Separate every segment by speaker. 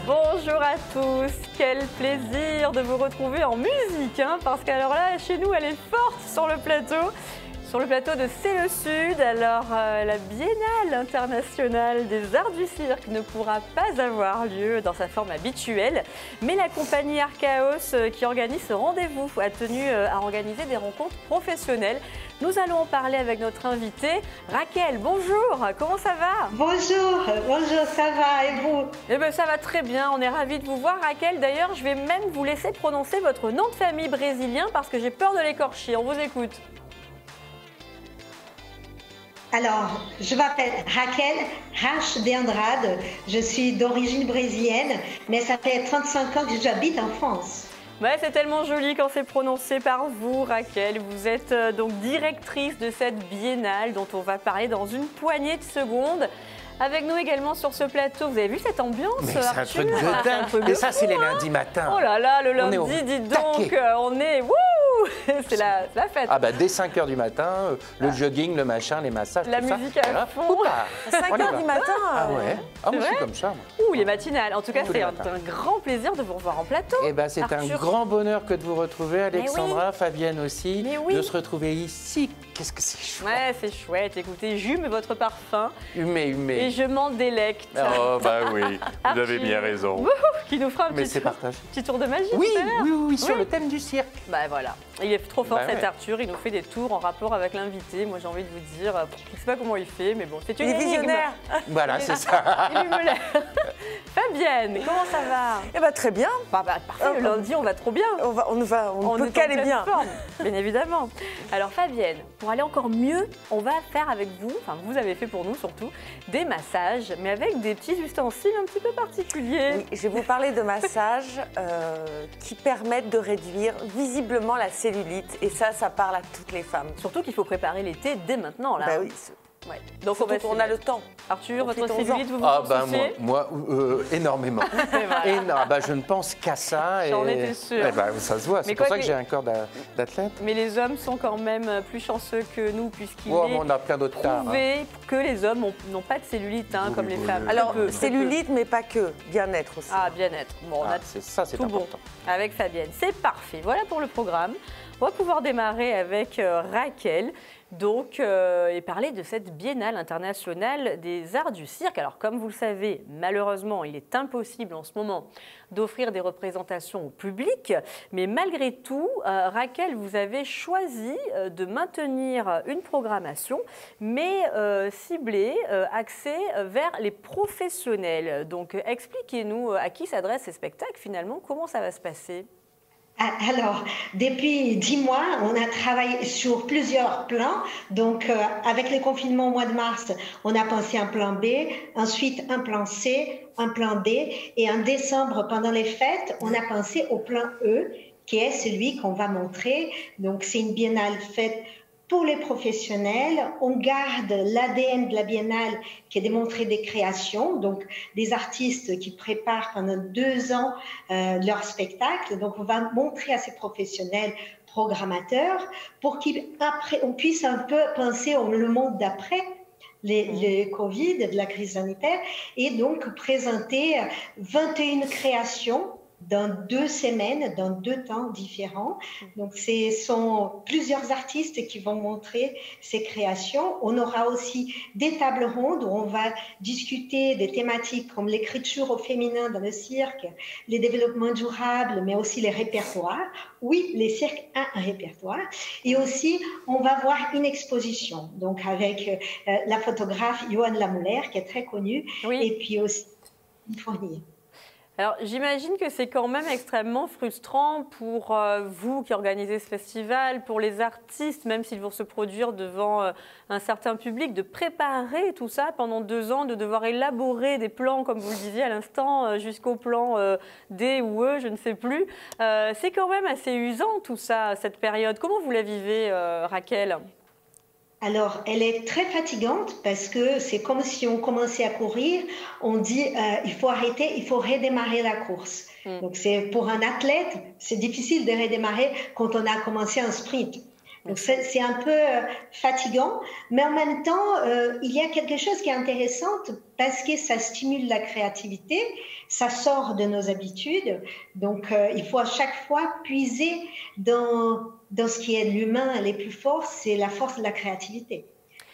Speaker 1: Bonjour à tous, quel plaisir de vous retrouver en musique, parce qu'alors là, chez nous, elle est forte sur le plateau. Sur le plateau de C'est le Sud, alors la Biennale internationale des arts du cirque ne pourra pas avoir lieu dans sa forme habituelle, mais la compagnie Archaos qui organise ce rendez-vous a tenu à organiser des rencontres professionnelles. Nous allons en parler avec notre invitée, Raquel. Bonjour, comment ça va?
Speaker 2: Bonjour, ça va et vous?
Speaker 1: Eh bien, ça va très bien, on est ravis de vous voir, Raquel. D'ailleurs, je vais même vous laisser prononcer votre nom de famille brésilien parce que j'ai peur de l'écorcher. On vous écoute.
Speaker 2: Alors, je m'appelle Raquel H. de Andrade. Je suis d'origine brésilienne, mais ça fait 35 ans que j'habite en France.
Speaker 1: Ouais, c'est tellement joli quand c'est prononcé par vous, Raquel. Vous êtes donc directrice de cette biennale dont on va parler dans une poignée de secondes. Avec nous également sur ce plateau, vous avez vu cette ambiance?
Speaker 3: Mais c'est un truc de dingue. Et ça, c'est les lundis matins.
Speaker 1: Oh là là, le lundi, dites donc, on est... Wouh, c'est la fête.
Speaker 3: Ah bah dès 5 h du matin, le jogging, le machin, les massages,
Speaker 1: la
Speaker 3: tout ça.
Speaker 1: musique à fond.
Speaker 4: À 5 h du matin.
Speaker 3: Ah ouais. Ah moi je suis comme ça. Moi.
Speaker 1: Ouh, les matinales. En tout cas, c'est un grand plaisir de vous revoir en plateau.
Speaker 3: Eh ben c'est un grand bonheur que de vous retrouver, Alexandra, Fabienne aussi, de se retrouver ici. Qu'est-ce que c'est chouette.
Speaker 1: Ouais, c'est chouette. Écoutez, j'hume votre parfum.
Speaker 3: Humé.
Speaker 1: Et je m'en délecte.
Speaker 5: Oh bah oui, vous avez bien raison.
Speaker 1: Qui nous fera un petit tour de magie.
Speaker 3: Oui, sur le thème du cirque.
Speaker 1: Bah voilà, il est trop fort cet Arthur, il nous fait des tours en rapport avec l'invité. Moi j'ai envie de vous dire, je ne sais pas comment il fait, mais bon, c'est une
Speaker 4: visionnaire.
Speaker 3: Voilà, c'est ça.
Speaker 1: Il me l'air. Fabienne, comment ça va?
Speaker 4: Eh ben très bien.
Speaker 1: Parfait, le lundi on va trop bien.
Speaker 4: On peut caler bien.
Speaker 1: Forme, bien évidemment. Alors Fabienne, pour aller encore mieux, on va faire avec vous, enfin vous avez fait pour nous surtout, des massages, mais avec des petits ustensiles un petit peu particuliers.
Speaker 4: Oui, je vais vous parler de massages qui permettent de réduire visiblement la cellulite. Et ça parle à toutes les femmes.
Speaker 1: Surtout qu'il faut préparer l'été dès maintenant. Là.
Speaker 4: Bah oui.
Speaker 1: Ouais. Donc
Speaker 4: on a le temps.
Speaker 1: Arthur, votre cellulite, vous en souciez?
Speaker 3: Moi énormément. Je ne pense qu'à ça.
Speaker 1: J'en étais sûre.
Speaker 3: Ça se voit, c'est pour ça que j'ai un corps d'athlète.
Speaker 1: Mais les hommes sont quand même plus chanceux que nous, puisqu'il est
Speaker 3: on a plein d'autres
Speaker 1: prouvé que les hommes n'ont pas de cellulite comme les femmes.
Speaker 4: Alors, cellulite, mais pas que. Bien-être aussi.
Speaker 1: Ah, bien-être. Bon,
Speaker 3: c'est important.
Speaker 1: Bon. Avec Fabienne, c'est parfait. Voilà pour le programme. On va pouvoir démarrer avec Raquel. Donc, et parler de cette Biennale internationale des arts du cirque. Alors, comme vous le savez, malheureusement, il est impossible en ce moment d'offrir des représentations au public. Mais malgré tout, Raquel, vous avez choisi de maintenir une programmation, mais ciblée, axée vers les professionnels. Donc, expliquez-nous à qui s'adressent ces spectacles finalement, comment ça va se passer?
Speaker 2: Alors, depuis 10 mois, on a travaillé sur plusieurs plans. Donc, avec le confinement au mois de mars, on a pensé un plan B, ensuite un plan C, un plan D. Et en décembre, pendant les fêtes, on a pensé au plan E, qui est celui qu'on va montrer. Donc, c'est une biennale faite pour les professionnels. On garde l'ADN de la biennale qui est de montrer des créations, donc des artistes qui préparent pendant 2 ans leur spectacle. Donc on va montrer à ces professionnels programmateurs pour qu'on puisse un peu penser au monde d'après le Covid, de la crise sanitaire, et donc présenter 21 créations dans 2 semaines, dans 2 temps différents. Donc, ce sont plusieurs artistes qui vont montrer ces créations. On aura aussi des tables rondes où on va discuter des thématiques comme l'écriture au féminin dans le cirque, les développements durables, mais aussi les répertoires. Oui, les cirques ont un répertoire. Et aussi, on va voir une exposition, donc avec la photographe Johan Lamuller, qui est très connue, et puis aussi une fournier.
Speaker 1: Alors, j'imagine que c'est quand même extrêmement frustrant pour vous qui organisez ce festival, pour les artistes, même s'ils vont se produire devant un certain public, de préparer tout ça pendant 2 ans, de devoir élaborer des plans, comme vous le disiez à l'instant, jusqu'au plan D ou E, je ne sais plus. C'est quand même assez usant tout ça, cette période. Comment vous la vivez, Raquel ?
Speaker 2: Alors, elle est très fatigante parce que c'est comme si on commençait à courir, on dit il faut arrêter, il faut redémarrer la course. Donc, pour un athlète, c'est difficile de redémarrer quand on a commencé un sprint. Donc c'est un peu fatigant, mais en même temps, il y a quelque chose qui est intéressant parce que ça stimule la créativité, ça sort de nos habitudes. Donc il faut à chaque fois puiser dans ce qui est de l'humain les plus fort, c'est la force de la créativité.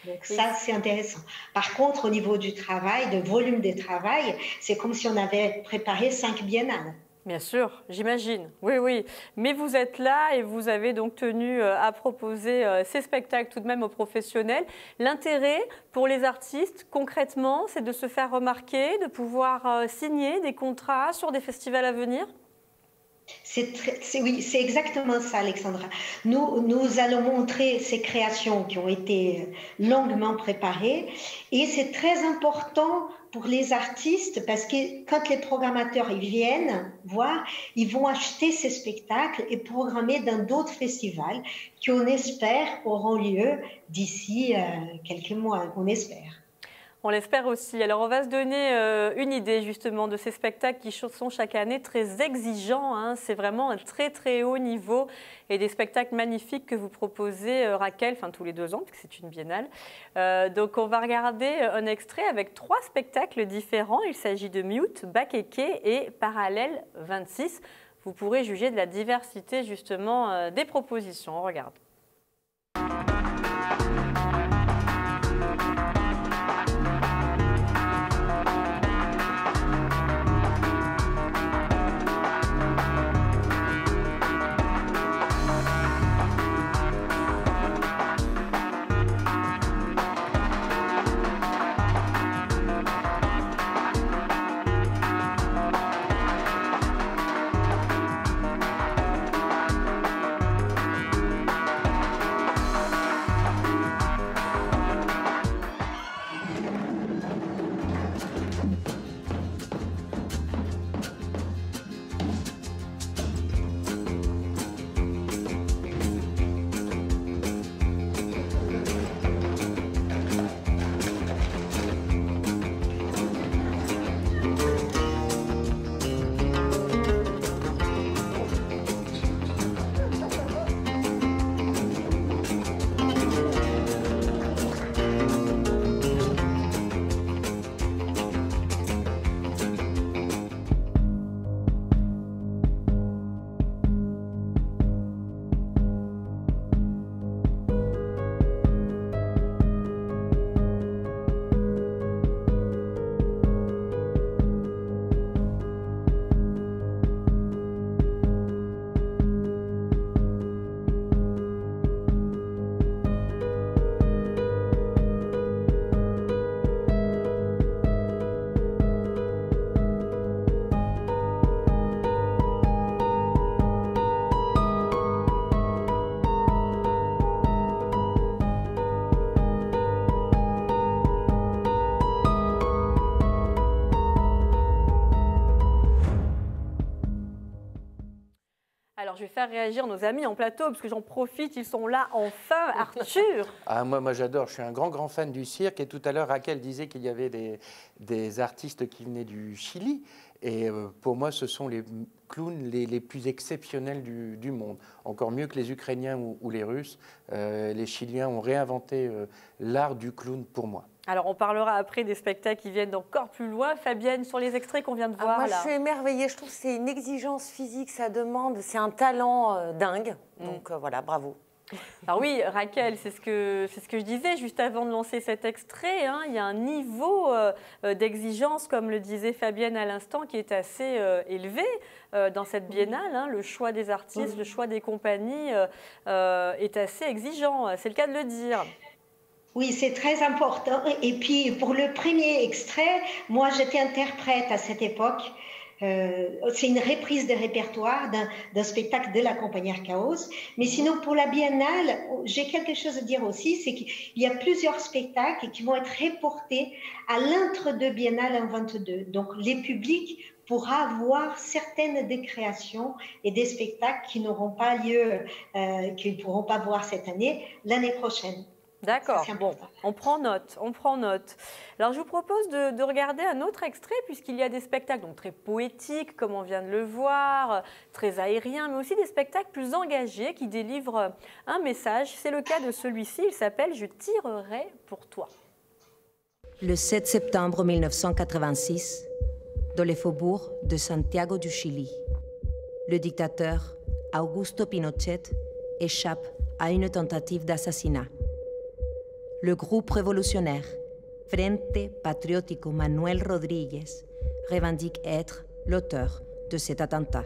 Speaker 2: Donc ça, c'est intéressant. Par contre, au niveau du travail, de volume de travail, c'est comme si on avait préparé 5 biennales.
Speaker 1: Bien sûr, j'imagine. Oui, oui. Mais vous êtes là et vous avez donc tenu à proposer ces spectacles tout de même aux professionnels. L'intérêt pour les artistes, concrètement, c'est de se faire remarquer, de pouvoir signer des contrats sur des festivals à venir?
Speaker 2: Oui, c'est exactement ça, Alexandra. Nous allons montrer ces créations qui ont été longuement préparées et c'est très important pour les artistes parce que quand les programmateurs ils viennent voir, ils vont acheter ces spectacles et programmer dans d'autres festivals qui, on espère, auront lieu d'ici quelques mois, on espère.
Speaker 1: On l'espère aussi. Alors, on va se donner une idée justement de ces spectacles qui sont chaque année très exigeants. Hein. C'est vraiment un très très haut niveau et des spectacles magnifiques que vous proposez, Raquel, enfin tous les 2 ans, puisque c'est une biennale. Donc, on va regarder un extrait avec 3 spectacles différents. Il s'agit de Mute, Bakeke et Parallèle 26. Vous pourrez juger de la diversité justement des propositions. On regarde. Alors, je vais faire réagir nos amis en plateau, parce que j'en profite, ils sont là enfin. Arthur.
Speaker 3: Ah, moi j'adore, je suis un grand fan du cirque. Et tout à l'heure, Raquel disait qu'il y avait des artistes qui venaient du Chili. Et pour moi, ce sont les clowns les plus exceptionnels du monde. Encore mieux que les Ukrainiens ou les Russes. Les Chiliens ont réinventé l'art du clown pour moi.
Speaker 1: Alors, on parlera après des spectacles qui viennent d'encore plus loin. Fabienne, sur les extraits qu'on vient de voir,
Speaker 4: moi,
Speaker 1: là.
Speaker 4: je suis émerveillée. Je trouve que c'est une exigence physique, ça demande. C'est un talent dingue. Donc, voilà, bravo.
Speaker 1: Alors oui, Raquel, c'est ce que je disais juste avant de lancer cet extrait. Hein. Il y a un niveau d'exigence, comme le disait Fabienne à l'instant, qui est assez élevé dans cette biennale. Hein. Le choix des artistes, le choix des compagnies est assez exigeant. C'est le cas de le dire.
Speaker 2: Oui, c'est très important. Et puis, pour le premier extrait, moi, j'étais interprète à cette époque. C'est une reprise de répertoire d'un spectacle de la compagnie Archaos. Mais sinon, pour la biennale, j'ai quelque chose à dire aussi, c'est qu'il y a plusieurs spectacles qui vont être reportés à l'entre-deux biennale en 22. Donc, les publics pourra voir certaines des créations et des spectacles qui n'auront pas lieu, qu'ils ne pourront pas voir cette année, l'année prochaine.
Speaker 1: D'accord, bon, on prend note, on prend note. Alors je vous propose de regarder un autre extrait puisqu'il y a des spectacles donc très poétiques comme on vient de le voir, très aériens, mais aussi des spectacles plus engagés qui délivrent un message. C'est le cas de celui-ci, il s'appelle « Je tirerai pour toi ».
Speaker 6: Le 7 septembre 1986, dans les faubourgs de Santiago du Chili, le dictateur Augusto Pinochet échappe à une tentative d'assassinat. Le groupe révolutionnaire Frente Patriótico Manuel Rodríguez revendique être l'auteur de cet attentat.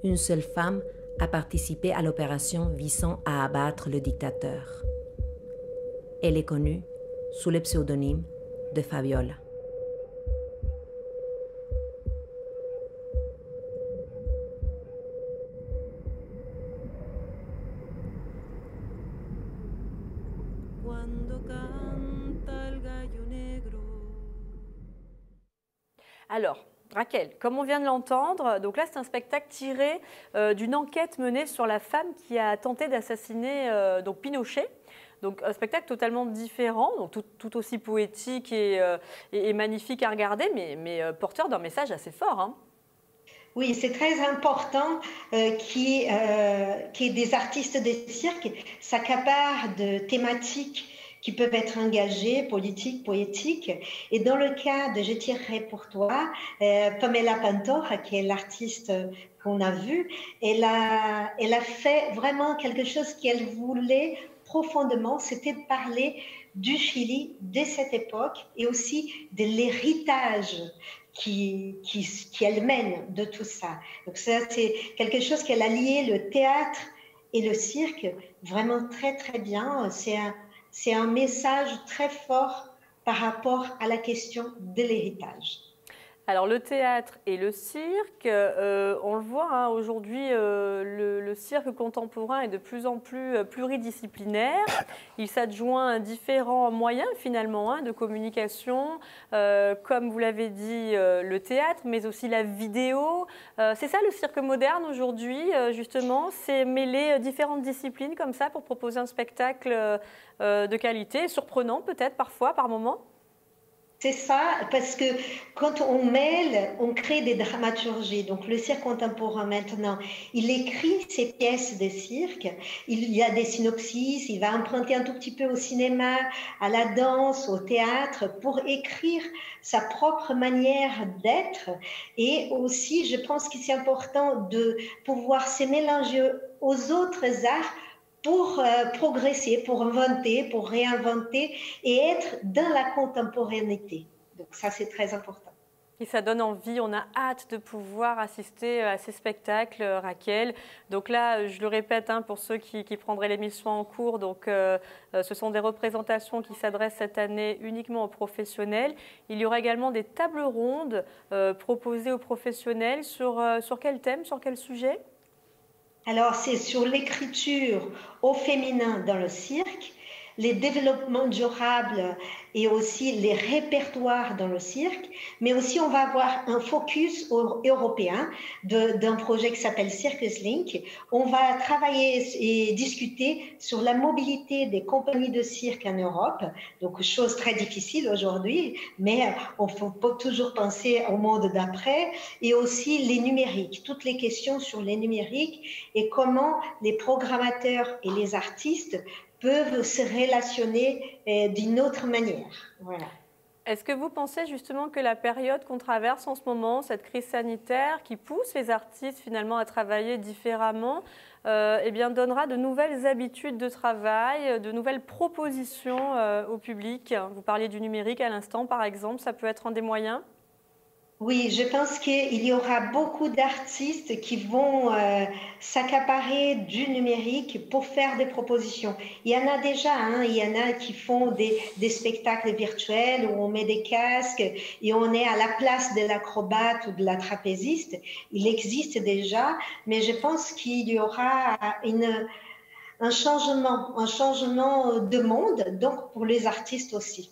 Speaker 6: Une seule femme a participé à l'opération visant à abattre le dictateur. Elle est connue sous le pseudonyme de Fabiola.
Speaker 1: Alors, Raquel, comme on vient de l'entendre, donc là c'est un spectacle tiré d'une enquête menée sur la femme qui a tenté d'assassiner donc Pinochet. Donc un spectacle totalement différent, donc tout aussi poétique et magnifique à regarder, mais porteur d'un message assez fort. Hein.
Speaker 2: Oui, c'est très important qu'il y ait des artistes de cirque s'accaparent de thématiques qui peuvent être engagées, politiques, poétiques. Et dans le cas de Je tirerai pour toi, Pamela Pantoja, qui est l'artiste qu'on a vue, elle a fait vraiment quelque chose qu'elle voulait profondément, c'était de parler du Chili de cette époque et aussi de l'héritage qu'elle mène de tout ça. Donc ça, c'est quelque chose qu'elle a lié le théâtre et le cirque vraiment très, très bien. C'est un message très fort par rapport à la question de l'héritage.
Speaker 1: Alors le théâtre et le cirque, on le voit hein, aujourd'hui, le cirque contemporain est de plus en plus pluridisciplinaire. Il s'adjoint à différents moyens finalement hein, de communication, comme vous l'avez dit, le théâtre, mais aussi la vidéo. C'est ça le cirque moderne aujourd'hui, justement, c'est mêler différentes disciplines comme ça pour proposer un spectacle de qualité, surprenant peut-être parfois, par moments.
Speaker 2: C'est ça, parce que quand on mêle, on crée des dramaturgies. Donc le cirque contemporain maintenant, il écrit ses pièces de cirque, il y a des synopsis, il va emprunter un tout petit peu au cinéma, à la danse, au théâtre, pour écrire sa propre manière d'être. Et aussi, je pense que c'est important de pouvoir se mélanger aux autres arts pour progresser, pour inventer, pour réinventer et être dans la contemporanéité. Donc ça, c'est très important.
Speaker 1: Et ça donne envie, on a hâte de pouvoir assister à ces spectacles, Raquel. Donc là, je le répète, hein, pour ceux qui prendraient l'émission en cours, donc, ce sont des représentations qui s'adressent cette année uniquement aux professionnels. Il y aura également des tables rondes proposées aux professionnels sur quel thème, sur quel sujet ?
Speaker 2: Alors, c'est sur l'écriture au féminin dans le cirque, les développements durables et aussi les répertoires dans le cirque, mais aussi on va avoir un focus européen d'un projet qui s'appelle Circus Link. On va travailler et discuter sur la mobilité des compagnies de cirque en Europe, donc chose très difficile aujourd'hui, mais on faut toujours penser au monde d'après, et aussi les numériques, toutes les questions sur les numériques et comment les programmateurs et les artistes peuvent se relationner d'une autre manière. Voilà.
Speaker 1: Est-ce que vous pensez justement que la période qu'on traverse en ce moment, cette crise sanitaire qui pousse les artistes finalement à travailler différemment, eh bien, donnera de nouvelles habitudes de travail, de nouvelles propositions au public? Vous parliez du numérique à l'instant, par exemple, ça peut être un des moyens?
Speaker 2: Oui, je pense qu'il y aura beaucoup d'artistes qui vont s'accaparer du numérique pour faire des propositions. Il y en a déjà, hein, il y en a qui font des spectacles virtuels où on met des casques et on est à la place de l'acrobate ou de la trapéziste. Il existe déjà, mais je pense qu'il y aura un changement de monde, donc pour les artistes aussi.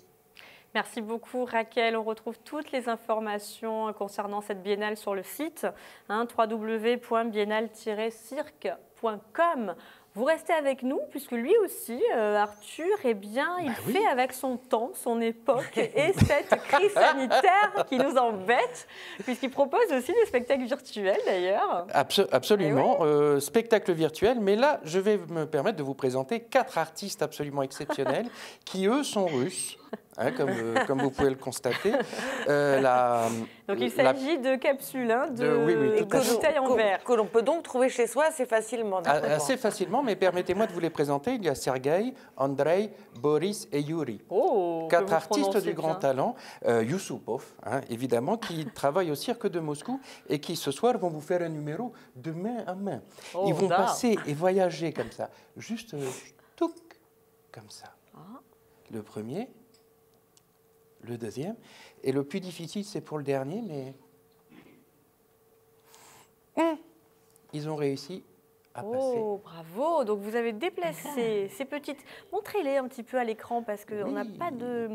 Speaker 1: Merci beaucoup Raquel. On retrouve toutes les informations concernant cette biennale sur le site www.biennale-cirque.com. Vous restez avec nous puisque lui aussi, Arthur, eh bien, il fait avec son temps, son époque et cette crise sanitaire qui nous embête puisqu'il propose aussi des spectacles virtuels d'ailleurs.
Speaker 3: Absolument, spectacle virtuel. Mais là, je vais me permettre de vous présenter 4 artistes absolument exceptionnels qui, eux, sont russes. Hein, comme vous pouvez le constater.
Speaker 1: Donc il s'agit de capsules, de bouteilles en verre.
Speaker 4: Que l'on peut donc trouver chez soi assez facilement.
Speaker 3: Assez facilement, mais permettez-moi de vous les présenter. Il y a Sergueï, Andrei, Boris et Yuri. 4 artistes du grand talent. Yusupov, hein, évidemment, qui travaillent au cirque de Moscou et qui ce soir vont vous faire un numéro de main à main. Ils vont passer et voyager comme ça, juste touc, comme ça. Le premier, le deuxième, et le plus difficile, c'est pour le dernier, mais ils ont réussi à passer.
Speaker 1: Oh, bravo! Donc vous avez déplacé ces petites... Montrez-les un petit peu à l'écran parce qu'on n'a pas de...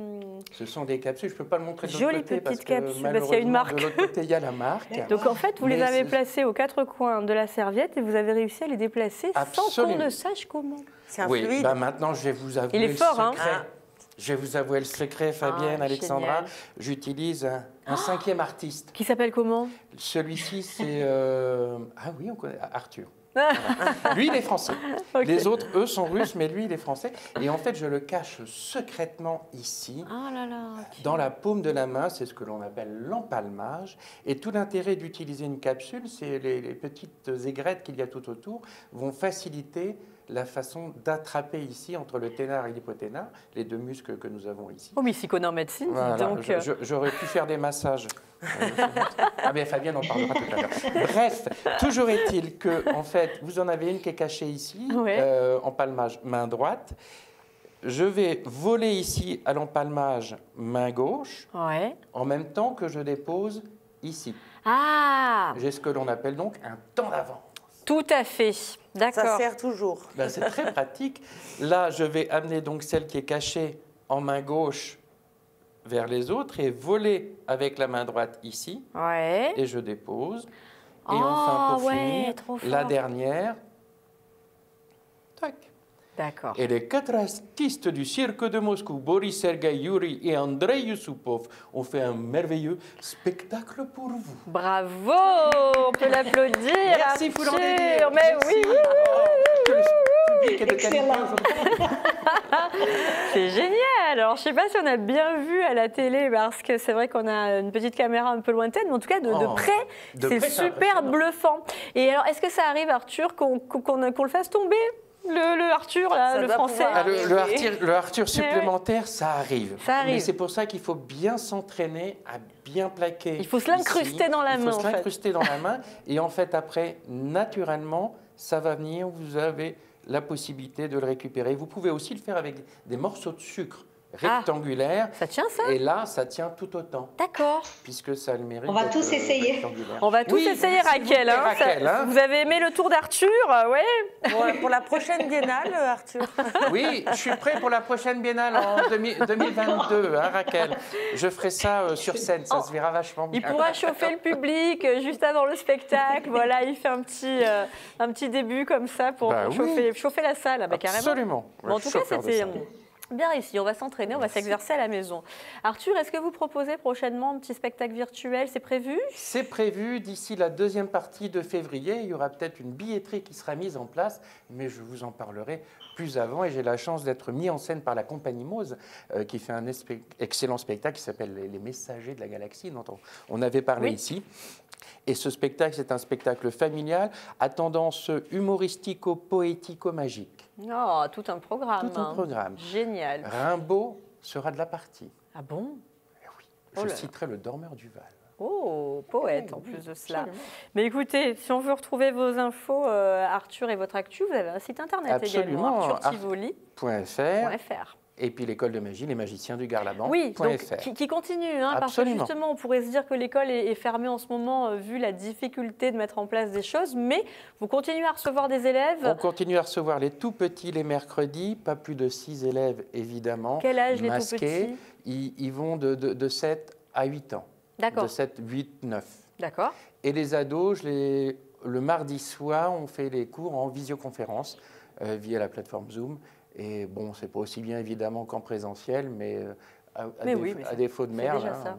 Speaker 3: Ce sont des capsules, je ne peux pas le montrer de l'autre
Speaker 1: Jolies
Speaker 3: côté
Speaker 1: petites
Speaker 3: parce
Speaker 1: capsules,
Speaker 3: que
Speaker 1: parce qu'il y a une marque.
Speaker 3: De l'autre côté, il y a la marque.
Speaker 1: Donc en fait, vous les avez placées aux 4 coins de la serviette et vous avez réussi à les déplacer sans qu'on ne sache comment.
Speaker 4: C'est un fluide.
Speaker 3: Maintenant, je vais vous avouer
Speaker 1: Il est fort,
Speaker 3: le secret. Je vais vous avouer le secret, Fabienne, Alexandra.
Speaker 1: Génial.
Speaker 3: J'utilise un 5e artiste.
Speaker 1: Qui s'appelle comment?
Speaker 3: Celui-ci, c'est... Ah oui, on connaît Arthur. Voilà. Lui, il est français. Les autres, eux, sont russes, mais lui, il est français. Et en fait, je le cache secrètement ici, dans la paume de la main. C'est ce que l'on appelle l'empalmage. Et tout l'intérêt d'utiliser une capsule, c'est les petites aigrettes qu'il y a tout autour vont faciliter la façon d'attraper ici, entre le ténard et l'hypoténard, les 2 muscles que nous avons ici.
Speaker 1: Oh, mais il s'y connaît en médecine,
Speaker 3: voilà.
Speaker 1: donc...
Speaker 3: J'aurais pu faire des massages. Ah bien, Fabienne en parlera tout à l'heure. Bref, toujours est-il que, en fait, vous en avez une qui est cachée ici, empalmage main droite. Je vais voler ici à l'empalmage main gauche, en même temps que je dépose ici. J'ai ce que l'on appelle donc un temps d'avance.
Speaker 1: Tout à fait, d'accord.
Speaker 4: Ça sert toujours.
Speaker 3: Ben, c'est très pratique. Là, je vais amener donc celle qui est cachée en main gauche vers les autres et voler avec la main droite ici. Et je dépose. Et enfin, pour finir, la dernière. Tac.
Speaker 1: D'accord.
Speaker 3: Et les 4 artistes du cirque de Moscou, Boris, Sergueï, Yuri et Andrei Yusupov, ont fait un merveilleux spectacle pour vous.
Speaker 1: Bravo! On peut l'applaudir.
Speaker 3: Merci, vous l'en dire.
Speaker 1: Mais oui,
Speaker 2: Excellent.
Speaker 1: C'est génial. Alors, je ne sais pas si on a bien vu à la télé, parce que c'est vrai qu'on a une petite caméra un peu lointaine, mais en tout cas, de près, c'est super bluffant. Et alors, est-ce que ça arrive, Arthur, qu'on le fasse tomber? Le Arthur, là, le français.
Speaker 3: Le Arthur supplémentaire, ça arrive.
Speaker 1: Mais
Speaker 3: c'est pour ça qu'il faut bien s'entraîner à bien plaquer.
Speaker 1: Il faut se l'incruster dans la main.
Speaker 3: Il faut se l'incruster dans la main. Et en fait, après, naturellement, ça va venir. Vous avez la possibilité de le récupérer. Vous pouvez aussi le faire avec des morceaux de sucre rectangulaire.
Speaker 1: Ça tient, ça?
Speaker 3: Et là, ça tient tout autant.
Speaker 1: D'accord.
Speaker 3: Puisque ça a le mérite.
Speaker 2: On va tous essayer.
Speaker 1: On va tous essayer, Raquel. Vous avez aimé le tour d'Arthur?
Speaker 4: Ouais, pour la prochaine biennale, Arthur.
Speaker 3: Oui, je suis prêt pour la prochaine biennale en 2022, hein, Raquel. Je ferai ça sur scène, ça se verra vachement bien.
Speaker 1: Il pourra chauffer le public juste avant le spectacle. Voilà, il fait un petit début comme ça pour chauffer la salle. Carrément.
Speaker 3: Absolument.
Speaker 1: Bon, en tout cas, c'était... bien réussi, on va s'entraîner, on va s'exercer à la maison. Arthur, est-ce que vous proposez prochainement un petit spectacle virtuel? C'est prévu? C'est
Speaker 3: prévu d'ici la 2e partie de février. Il y aura peut-être une billetterie qui sera mise en place, mais je vous en parlerai plus avant. Et j'ai la chance d'être mis en scène par la compagnie Mose, qui fait un excellent spectacle qui s'appelle Les Messagers de la Galaxie, dont on avait parlé ici. Et ce spectacle, c'est un spectacle familial à tendance humoristico-poético-magique.
Speaker 1: Oh, tout un programme.
Speaker 3: Tout un programme.
Speaker 1: Génial.
Speaker 3: Rimbaud sera de la partie.
Speaker 1: Ah bon?
Speaker 3: Oui. Je citerai le Dormeur du Val.
Speaker 1: Oh, poète en plus de cela. Absolument. Mais écoutez, si on veut retrouver vos infos, Arthur et votre actu, vous avez un site internet également, arthurtivoli.fr.
Speaker 3: Et puis l'école de magie, les magiciens du Garlaban.
Speaker 1: Oui, donc, qui continue, hein, parce que justement, on pourrait se dire que l'école est fermée en ce moment vu la difficulté de mettre en place des choses, mais vous continuez à recevoir des élèves?
Speaker 3: On continue à recevoir les tout petits les mercredis, pas plus de 6 élèves évidemment.
Speaker 1: Quel âge
Speaker 3: masqués.
Speaker 1: Les tout
Speaker 3: petits? Ils vont de 7 à 8 ans.
Speaker 1: D'accord.
Speaker 3: De 7, 8, 9.
Speaker 1: D'accord.
Speaker 3: Et les ados, le mardi soir, on fait les cours en visioconférence via la plateforme Zoom. Et bon, c'est pas aussi bien évidemment qu'en présentiel, mais à défaut de merde.
Speaker 1: C'est déjà ça.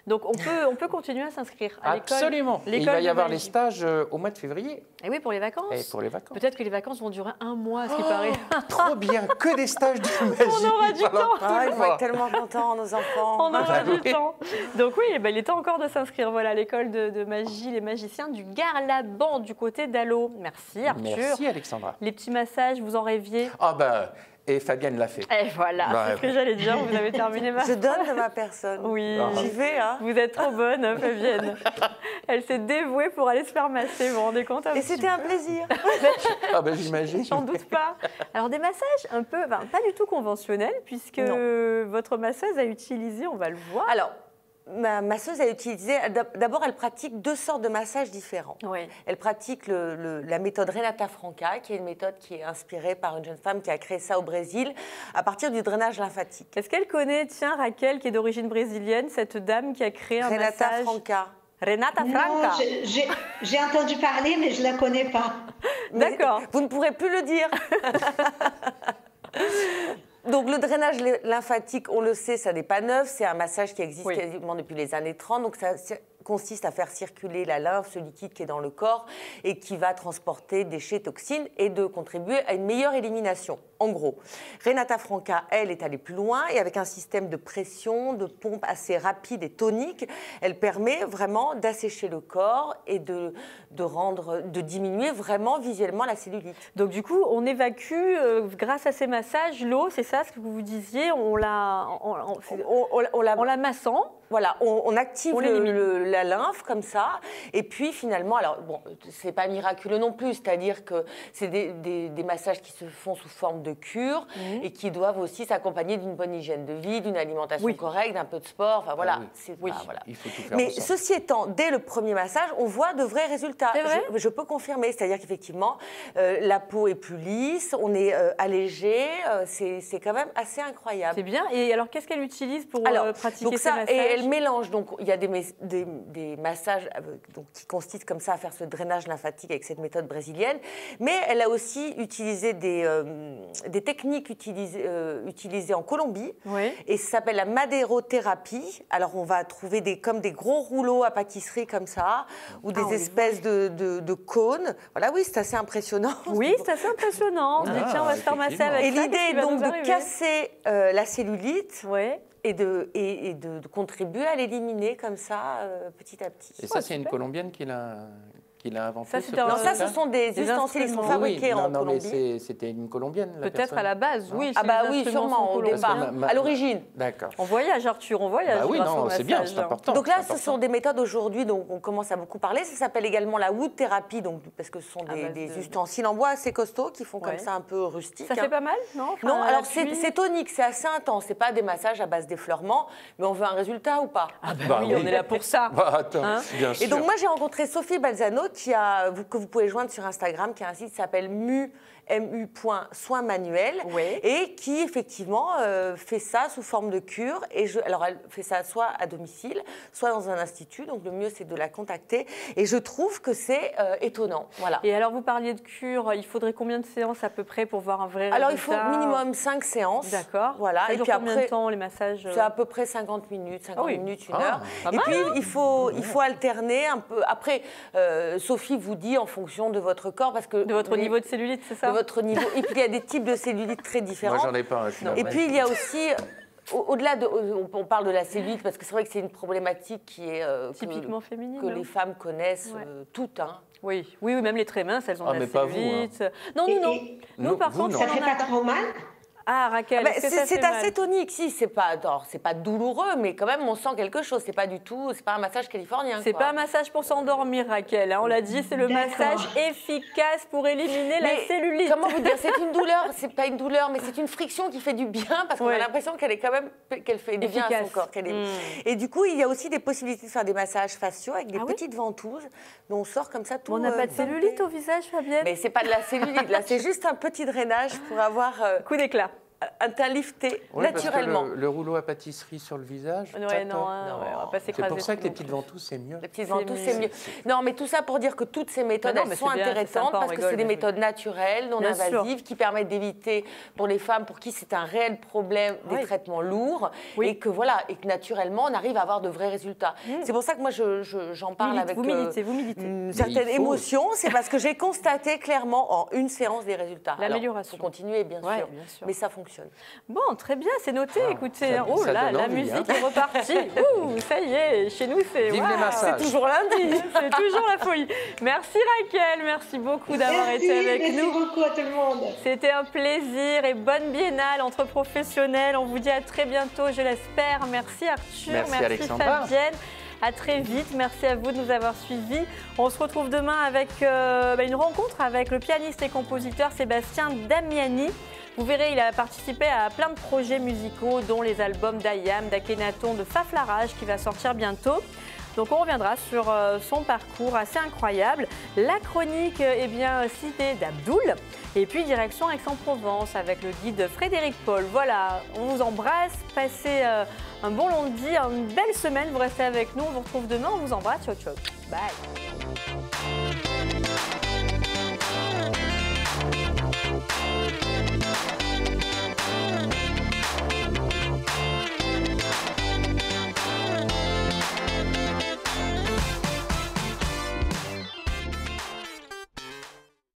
Speaker 1: Donc on peut continuer à s'inscrire à l'école.
Speaker 3: Absolument. Il va y avoir les stages au mois de février.
Speaker 1: Et oui, pour les vacances.
Speaker 3: Et pour les vacances.
Speaker 1: Peut-être que les vacances vont durer un mois, ce qui paraît.
Speaker 3: Trop bien, que des stages de magie.
Speaker 1: On aura du temps.
Speaker 4: Ils vont être tellement contents, nos enfants.
Speaker 1: On aura du temps. Donc oui, il est temps encore de s'inscrire. Voilà, à l'école de magie, les magiciens du Garlaban, du côté d'Allo. Merci Arthur.
Speaker 3: Merci Alexandra.
Speaker 1: Les petits massages, vous en rêviez?
Speaker 3: Ah bah... Et Fabienne l'a fait.
Speaker 1: Et voilà, c'est ce que j'allais dire, vous avez terminé ma
Speaker 4: Je donne de ma personne.
Speaker 1: Oui,
Speaker 4: j'y vais. Hein.
Speaker 1: Vous êtes trop bonne, Fabienne. Elle s'est dévouée pour aller se faire masser, vous vous rendez compte?
Speaker 4: Et c'était un plaisir.
Speaker 3: Ah ben j'imagine.
Speaker 1: J'en doute pas. Alors des massages un peu, pas du tout conventionnels, puisque votre masseuse a utilisé, on va le voir.
Speaker 4: Alors, ma masseuse a utilisé, d'abord elle pratique 2 sortes de massages différents.
Speaker 1: Oui.
Speaker 4: Elle pratique la méthode Renata Franca, qui est une méthode qui est inspirée par une jeune femme qui a créé ça au Brésil, à partir du drainage lymphatique.
Speaker 1: Est-ce qu'elle connaît, tiens, Raquel, qui est d'origine brésilienne, cette dame qui a créé un massage
Speaker 4: Renata Franca.
Speaker 1: Renata Franca.
Speaker 2: J'ai entendu parler, mais je ne la connais pas.
Speaker 1: D'accord.
Speaker 4: Vous ne pourrez plus le dire. Donc le drainage lymphatique, on le sait, ça n'est pas neuf, c'est un massage qui existe quasiment depuis les années 30, donc ça consiste à faire circuler la lymphe, ce liquide qui est dans le corps et qui va transporter déchets, toxines et de contribuer à une meilleure élimination. En gros, Renata Franca, elle, est allée plus loin et avec un système de pression, de pompe assez rapide et tonique, elle permet vraiment d'assécher le corps et de diminuer vraiment visuellement la cellulite.
Speaker 1: Donc du coup, on évacue grâce à ces massages l'eau, c'est ça ce que vous disiez, en la massant.
Speaker 4: Voilà, on active la lymphe comme ça, et puis finalement, alors bon, c'est pas miraculeux non plus, c'est-à-dire que c'est des massages qui se font sous forme de cure et qui doivent aussi s'accompagner d'une bonne hygiène de vie, d'une alimentation correcte, d'un peu de sport, enfin voilà. Voilà.
Speaker 3: Il faut tout faire.
Speaker 4: Mais ceci étant, dès le premier massage, on voit de vrais résultats.
Speaker 1: C'est vrai ?
Speaker 4: Je peux confirmer, c'est-à-dire qu'effectivement, la peau est plus lisse, on est allégé, c'est quand même assez incroyable.
Speaker 1: C'est bien. Et alors, qu'est-ce qu'elle utilise pour pratiquer ces massages ?
Speaker 4: Et elle mélange, donc il y a des massages qui consistent comme ça à faire ce drainage lymphatique avec cette méthode brésilienne, mais elle a aussi utilisé des techniques utilisées en Colombie, et ça s'appelle la madérothérapie. Alors on va trouver comme des gros rouleaux à pâtisserie comme ça, ou des espèces de cônes. Voilà, oui, c'est assez impressionnant.
Speaker 1: Oui, c'est assez impressionnant. On dit, tiens, on va se faire masser avec ça.
Speaker 4: Et l'idée est donc de casser la cellulite. Et de contribuer à l'éliminer comme ça, petit à petit.
Speaker 3: Et ça, c'est une Colombienne qui l'a inventé.
Speaker 4: Ça, ce sont des ustensiles qui sont fabriqués en Colombie.
Speaker 3: Mais c'était une Colombienne, la
Speaker 1: Peut-être à la base, oui.
Speaker 4: Ah bah oui, sûrement, au départ, à l'origine.
Speaker 3: D'accord.
Speaker 1: On voyage, Arthur, on voyage.
Speaker 3: Bah oui, non, c'est bien, c'est important.
Speaker 4: Donc là, ce sont des méthodes aujourd'hui dont on commence à beaucoup parler. Ça s'appelle également la wood thérapie, parce que ce sont des ustensiles en bois assez costauds qui font comme ça un peu rustique.
Speaker 1: Ça fait pas mal, non?
Speaker 4: Non, alors c'est tonique, c'est assez intense. C'est pas des massages à base d'effleurement, mais on veut un résultat ou pas?
Speaker 1: Ah bah oui, on est là pour ça.
Speaker 3: Attends, bien sûr.
Speaker 4: Et donc moi, j'ai rencontré Sophie Balzano que vous pouvez joindre sur Instagram, qui a un site qui s'appelle mu.soinsmanuels et qui effectivement fait ça sous forme de cure. Alors elle fait ça soit à domicile, soit dans un institut. Donc le mieux c'est de la contacter. Et je trouve que c'est étonnant. Voilà.
Speaker 1: Et alors vous parliez de cure, il faudrait combien de séances à peu près pour voir un vrai résultat?
Speaker 4: Alors il faut minimum 5 séances.
Speaker 1: D'accord.
Speaker 4: Voilà.
Speaker 1: Ça dure combien de temps les massages?
Speaker 4: C'est à peu près 50 minutes, 50 minutes, 1 heure. Et puis il faut alterner un peu. Après, Sophie vous dit en fonction de votre corps, parce que
Speaker 1: de votre niveau de cellulite, c'est ça?
Speaker 4: De votre niveau. Et puis il y a des types de cellulite très différents.
Speaker 3: Moi, j'en ai pas.
Speaker 4: Et puis il y a aussi, au-delà de, on parle de la cellulite parce que c'est vrai que c'est une problématique qui est
Speaker 1: typiquement féminine,
Speaker 4: que les femmes connaissent toutes. Hein.
Speaker 1: Oui, même les très minces, elles ont de la
Speaker 3: mais pas
Speaker 1: cellulite.
Speaker 3: Vous,
Speaker 1: Non. Nous, par contre,
Speaker 2: ça fait pas trop mal?
Speaker 1: Ah, Raquel,
Speaker 4: c'est assez tonique, si, c'est pas douloureux, mais quand même, on sent quelque chose. C'est pas un massage californien.
Speaker 1: C'est pas un massage pour s'endormir, Raquel. Hein, on l'a dit, c'est le massage efficace pour éliminer la cellulite.
Speaker 4: Comment vous dire, c'est une douleur, c'est pas une douleur, mais c'est une friction qui fait du bien, parce qu'on a l'impression qu'elle fait du bien à son corps. Et du coup, il y a aussi des possibilités de faire des massages faciaux avec des petites ventouses, dont on sort comme ça tout.
Speaker 1: On n'a pas de cellulite au visage, Fabienne?
Speaker 4: Mais c'est pas de la cellulite, là, c'est juste un petit drainage pour avoir
Speaker 1: coup d'éclat.
Speaker 4: Un teint lifté naturellement.
Speaker 3: Parce que le rouleau à pâtisserie sur le visage.
Speaker 1: Non, on va pas s'écraser.
Speaker 3: C'est pour ça que les petites ventouses, c'est mieux.
Speaker 4: Les petites ventouses, c'est mieux. Non, mais tout ça pour dire que toutes ces méthodes, elles sont intéressantes parce que c'est des méthodes naturelles, non invasives, qui permettent d'éviter pour les femmes pour qui c'est un réel problème des traitements lourds et que naturellement, on arrive à avoir de vrais résultats. C'est pour ça que moi, j'en parle avec une certaine émotion. C'est parce que j'ai constaté clairement en une séance des résultats.
Speaker 1: L'amélioration.
Speaker 4: Il faut continuer, bien sûr. Mais ça fonctionne.
Speaker 1: Bon, très bien, c'est noté. Écoutez, oh là, la musique est repartie. Ouh, ça y est, chez nous, c'est
Speaker 4: toujours lundi.
Speaker 1: C'est toujours la folie. Merci Raquel, merci beaucoup d'avoir été avec nous.
Speaker 2: Merci beaucoup à tout le monde.
Speaker 1: C'était un plaisir et bonne biennale entre professionnels. On vous dit à très bientôt, je l'espère. Merci Arthur, merci Fabienne. À très vite. Merci à vous de nous avoir suivis. On se retrouve demain avec une rencontre avec le pianiste et compositeur Sébastien Damiani. Vous verrez, il a participé à plein de projets musicaux, dont les albums d'Ayam, d'Akhenaton, de Faflarage, qui va sortir bientôt. Donc on reviendra sur son parcours assez incroyable. La chronique citée d'Abdoul. Et puis direction Aix-en-Provence avec le guide Frédéric Paul. Voilà, on vous embrasse. Passez un bon lundi, une belle semaine. Vous restez avec nous. On vous retrouve demain. On vous embrasse. Ciao, ciao. Bye.